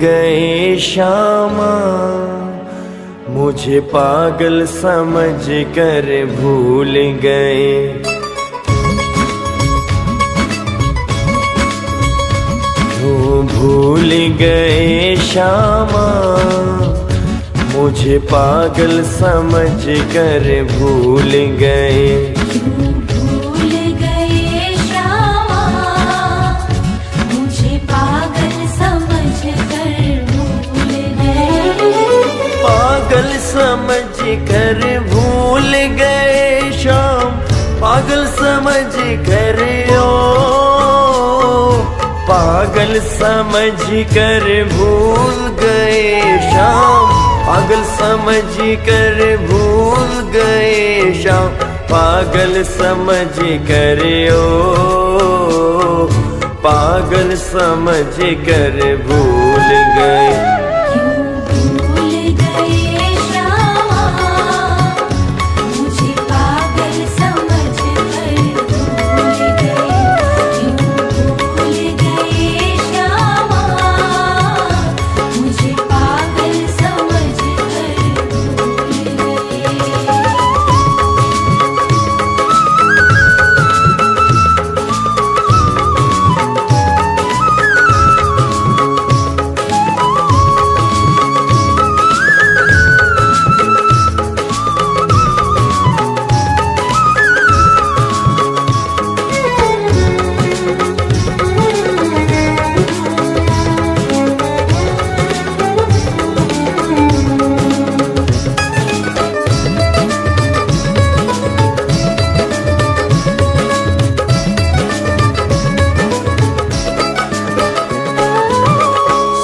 गए श्यामा, मुझे पागल समझ कर भूल गए। क्यों भूल गए श्यामा, मुझे पागल समझ कर भूल गए। पागल समझ कर भूल गए श्याम, पागल समझ कर पागल समझ कर भूल गए श्याम, पागल समझ कर भूल गए श्याम, पागल समझ कर पागल समझ कर भूल गए।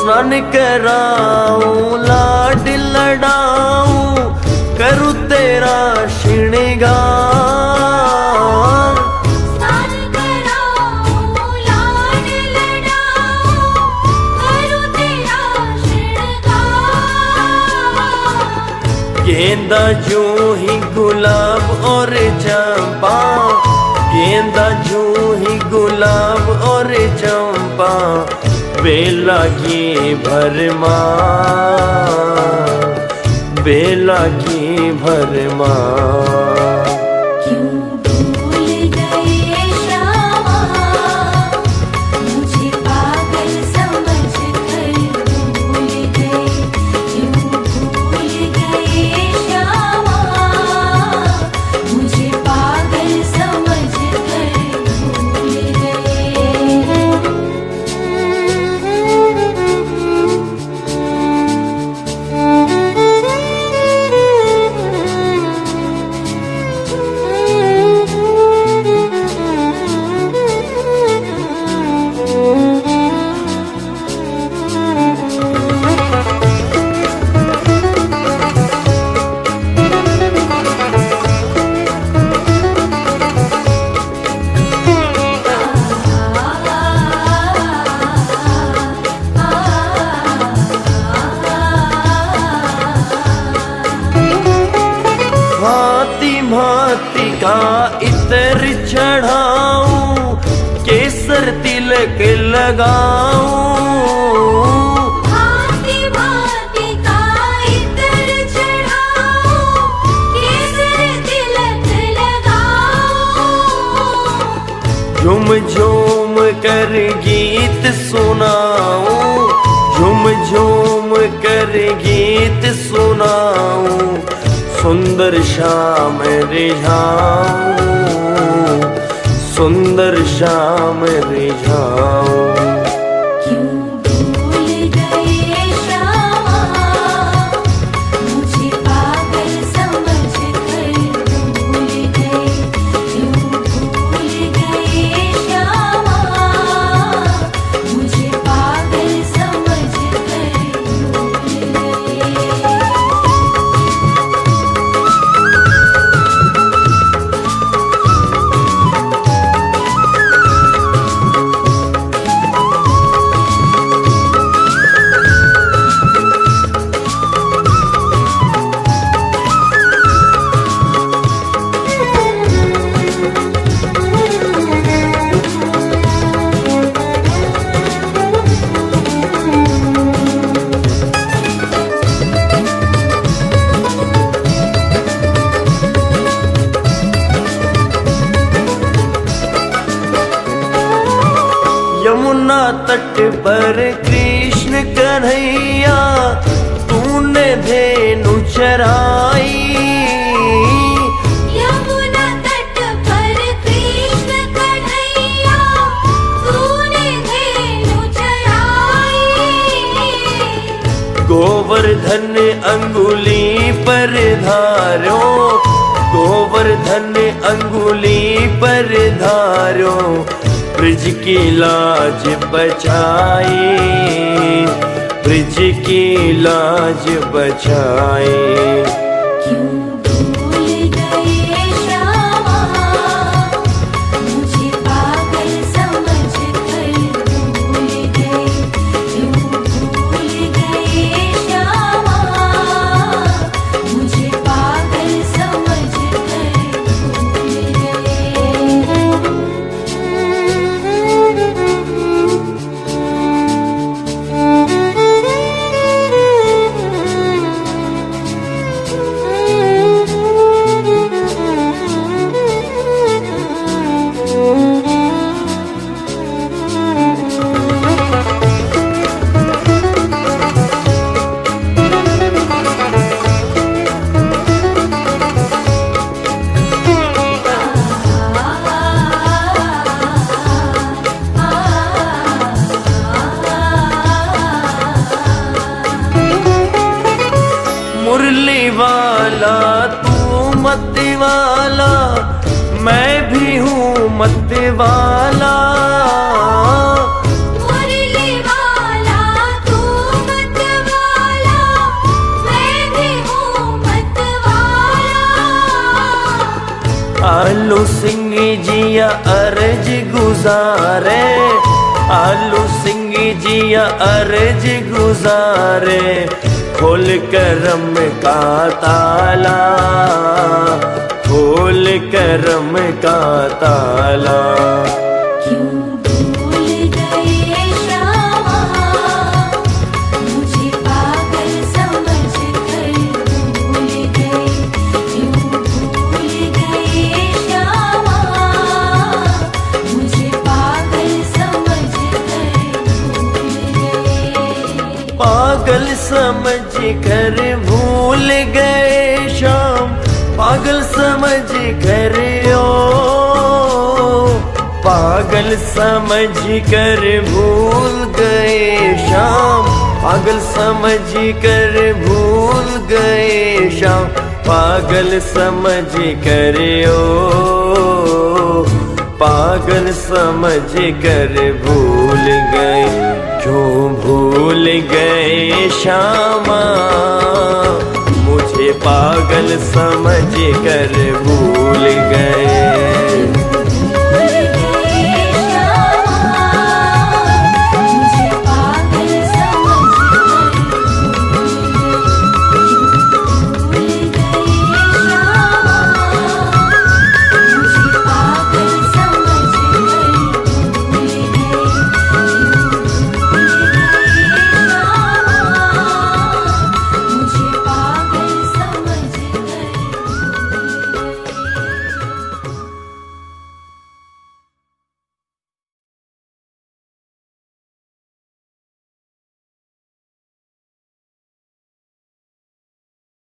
स्नान कराऊं लाड लड़ाऊं, करूं तेरा श्रृंगार। स्नान कराऊं लाड लड़ाऊं, करूं तेरा श्रृंगार। गेंदा जूं ही गुलाब और चंपा, गेंदा जूं ही गुलाब और चंपा, बेला की भरमा, बेला की भरमा। क्यों भूल गए श्यामा, मुझे पागल समझ कर भूल गए। क्यों भूल गए श्यामा, मुझे पागल समझ कर भूल गए। भांति भांति का इतर चढ़ाऊं, केसर तिलक लगाऊं। भांति भांति का इतर चढ़ाऊं, केसर तिलक लगाऊं। झूम झूम कर गीत सुनाऊं, झूम झूम कर गीत सुनाऊं, सुंदर श्याम रिझाऊं, सुंदर श्याम रिझाऊं। क्यों भूल गए श्यामा, मुझे पागल समझ कर भूल गए। क्यों भूल गए श्यामा, मुझे पागल समझ कर भूल गए। यमुना तट पर कृष्ण कन्हैया तूने धेनु चराई। यमुना तट पर कृष्ण कन्हैया तूने धेनु चराई। गोवर्धन अंगुली पर धारो, गोवर्धन अंगुली पर धारो, ब्रज की लाज बचाए, ब्रज की लाज बचाए। क्यों भूल गए श्यामा, मुझे पागल समझ कर भूल गए। क्यों भूल गए श्यामा, मुझे पागल समझ कर भूल गए। मुरली वाला तू मत वाला, मैं भी हूँ मत वाला। मुरली वाला तू मत वाला, मैं भी हूँ मत वाला। आलू सिंह जिया अर्ज गुजारे, आलू सिंह जिया अर्ज गुजारे, खोल करम का ताला, खोल करम का ताला। क्यों भूल गए श्यामा, मुझे पागल समझ कर भूल गए। क्यों भूल गए श्यामा, मुझे पागल समझ कर भूल गए। पागल समझ कर भूल गए श्याम, पागल समझ कर ओ, पागल समझ कर भूल गए श्याम, पागल समझ कर भूल गए श्याम, पागल समझ कर ओ, पागल समझ कर भूल गए। क्यों भूल गए श्यामा, मुझे पागल समझ कर भूल गए।